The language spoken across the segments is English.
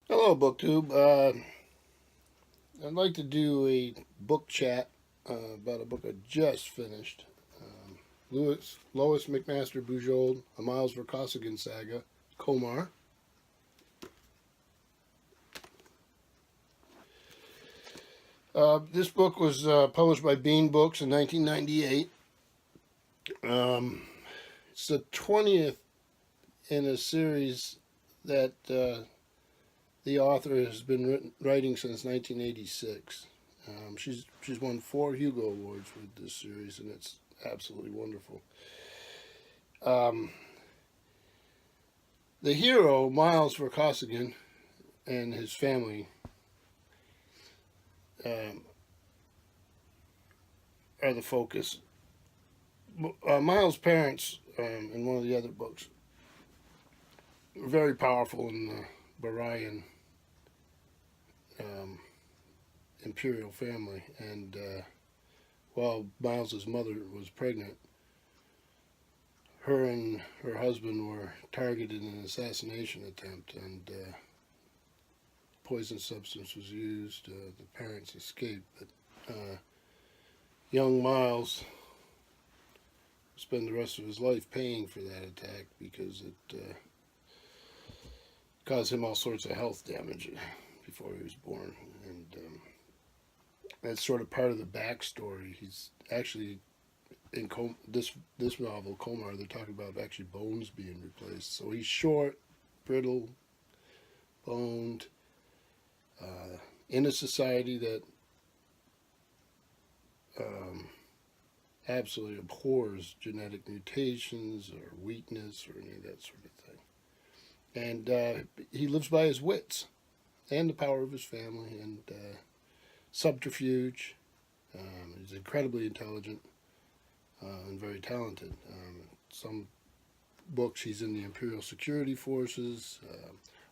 Hello, BookTube. I'd like to do a book chat about a book I just finished. Lois McMaster Bujold, a Miles Vorkosigan saga, Komarr. This book was published by Bean Books in 1998. It's the 20th in a series that the author has been writing since 1986. She's won 4 Hugo Awards with this series, and it's absolutely wonderful. The hero, Miles Vorkosigan, and his family are the focus. Miles' parents, in one of the other books, were very powerful in the Barayan imperial family, and while Miles's mother was pregnant, her and her husband were targeted in an assassination attempt, and poison substance was used. The parents escaped, but young Miles spent the rest of his life paying for that attack because it caused him all sorts of health damage before he was born, and that's sort of part of the backstory. He's actually in this novel, Komarr, they're talking about actually bones being replaced. So he's short, brittle, boned, in a society that absolutely abhors genetic mutations or weakness or any of that sort of thing. And he lives by his wits and the power of his family and subterfuge. He's incredibly intelligent and very talented. Some books, he's in the Imperial Security Forces.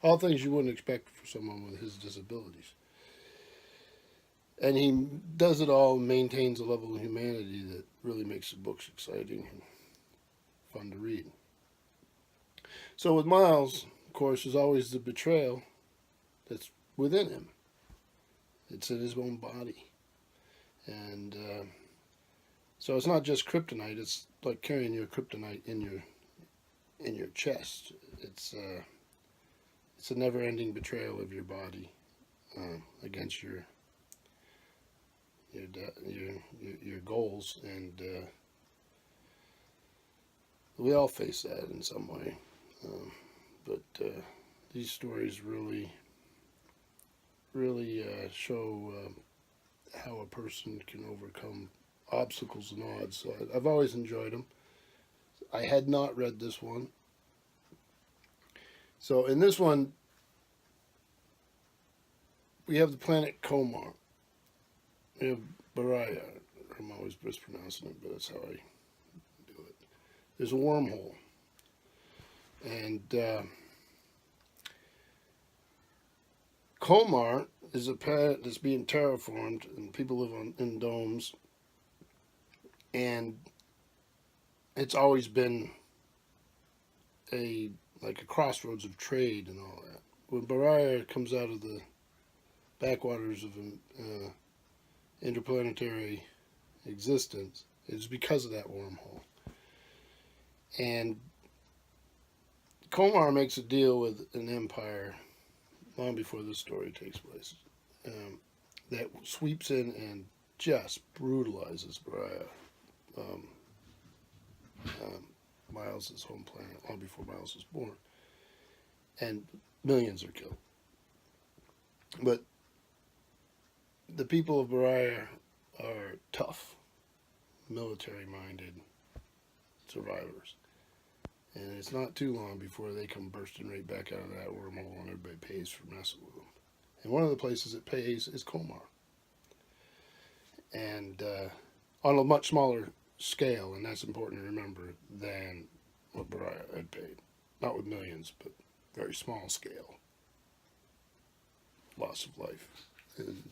All things you wouldn't expect for someone with his disabilities. And he does it all and maintains a level of humanity that really makes the books exciting and fun to read. So with Miles, of course, there's always the betrayal that's within him. It's in his own body. And so it's not just kryptonite, it's like carrying your kryptonite in your chest. It's a never-ending betrayal of your body against your goals, and we all face that in some way. But these stories really show how a person can overcome obstacles and odds. So I've always enjoyed them. I had not read this one. So in this one, we have the planet Komarr. We have Baraya. I'm always mispronouncing it, but that's how I do it. There's a wormhole. And Komarr is a planet that's being terraformed, and people live in domes. And it's always been like a crossroads of trade and all that. When Baraya comes out of the backwaters of interplanetary existence, it's because of that wormhole. And Komarr makes a deal with an empire long before this story takes place that sweeps in and just brutalizes Baraya, Miles' home planet, long before Miles was born. And millions are killed. But the people of Baraya are tough, military-minded survivors. And it's not too long before they come bursting right back out of that wormhole and everybody pays for messing with them. And one of the places it pays is Komarr. And on a much smaller scale, and that's important to remember, than what Baraya had paid. Not with millions, but very small scale. Loss of life. And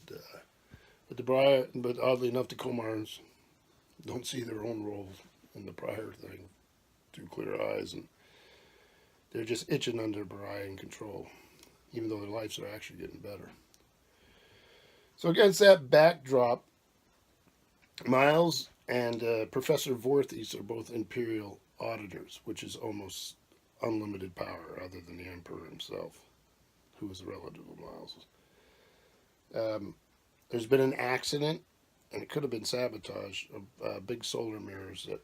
but oddly enough, the Komarrs don't see their own role in the prior thing through clear eyes, and they're just itching under Barayan control. even though their lives are actually getting better. So against that backdrop, Miles and Professor Vorkosigan are both imperial auditors, which is almost unlimited power other than the emperor himself, who is a relative of Miles. There's been an accident, and it could have been sabotage, of big solar mirrors that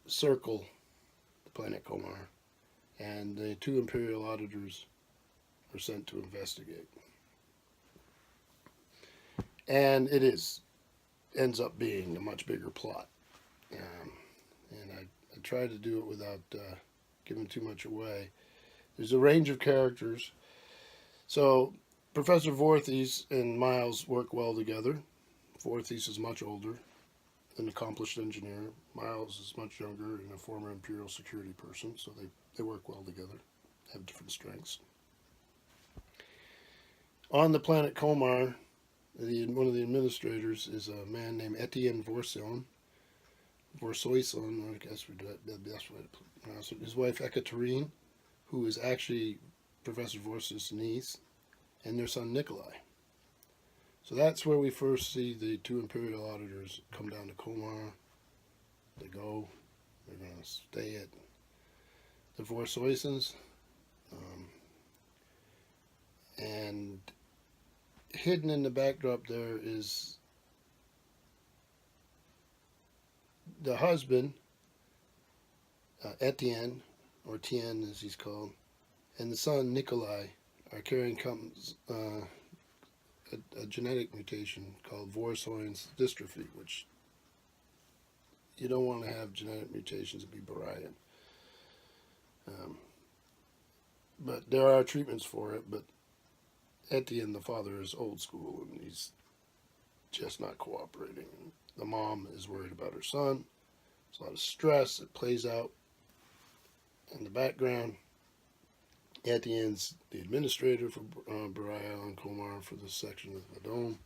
circle the planet Komarr, and the two imperial auditors are sent to investigate. And it ends up being a much bigger plot. And I tried to do it without giving too much away. There's a range of characters. So Professor Vorkosigan and Miles work well together. Vorkosigan is much older, an accomplished engineer. Miles is much younger and a former Imperial security person, so they work well together, have different strengths. On the planet Komarr, one of the administrators is a man named Etienne Vorkosigan, I guess we do that the best way to pronounce it. His wife Ekaterine, who is actually Professor Vorkosigan's niece, and their son Nikolai. So that's where we first see the two imperial auditors come down to Komarr. They're going to stay at the Vorkosigan's, and hidden in the backdrop there is the husband, Etienne, or Tien as he's called, and the son, Nikolai, are carrying a genetic mutation called Vorkosigan's dystrophy, which you don't want to have genetic mutations to be Barian. But there are treatments for it, but Etienne, the father, is old school, and he's just not cooperating. The mom is worried about her son. There's a lot of stress. It plays out in the background. Etienne's the administrator for Baria on Komarr for this section of the dome.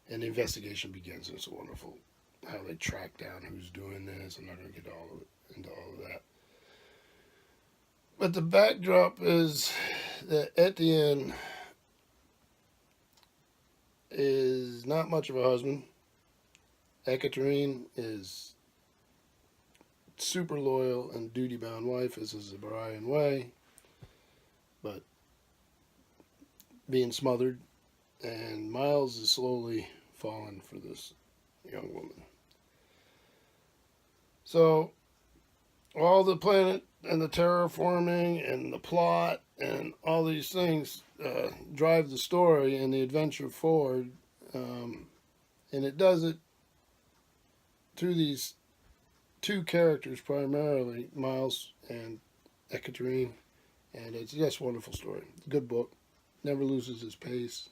And the investigation begins. It's wonderful how they track down who's doing this. I'm not going to get into all of that. But the backdrop is that Etienne is not much of a husband. Ekaterine is super loyal and duty-bound wife, as is the Barian way, but being smothered, and Miles is slowly falling for this young woman. So all the planet and the terraforming and the plot and all these things drive the story and the adventure forward, and it does it through these two characters primarily, Miles and Ekaterine, and it's just a wonderful story. Good book, never loses its pace,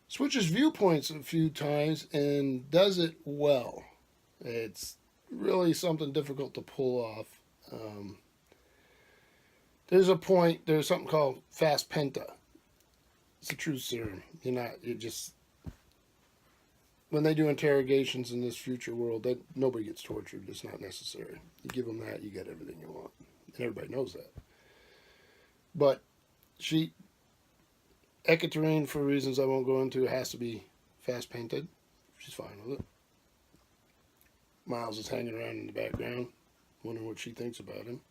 switches viewpoints a few times and does it well. It's really something difficult to pull off. There's something called fast penta. It's a truth serum. When they do interrogations in this future world, nobody gets tortured. It's not necessary. You give them that, you get everything you want. And everybody knows that. But Ekaterine, for reasons I won't go into, has to be fast painted. She's fine with it. Miles is hanging around in the background, wondering what she thinks about him.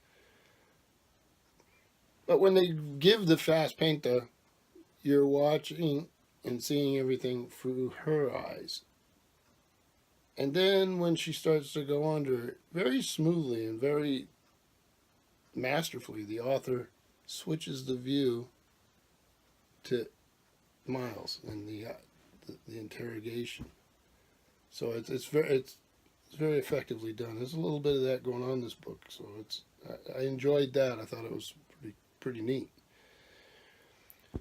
But when they give the fast painter, you're watching and seeing everything through her eyes. And then when she starts to go under, very smoothly and very masterfully, the author switches the view to Miles and the interrogation. So it's very effectively done. There's a little bit of that going on in this book, so I enjoyed that. I thought it was pretty neat.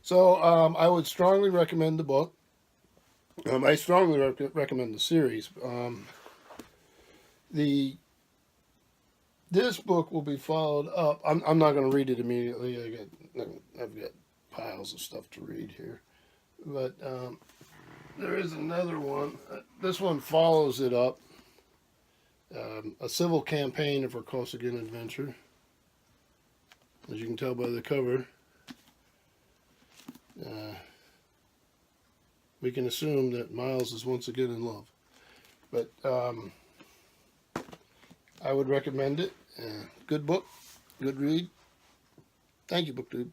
So I would strongly recommend the book. I strongly recommend the series. This book will be followed up. I'm not going to read it immediately. I've got piles of stuff to read here, but there is another one. This one follows it up. A civil campaign of Vorkosigan adventure. As you can tell by the cover, we can assume that Miles is once again in love. But I would recommend it. Good book, good read. Thank you, BookTube.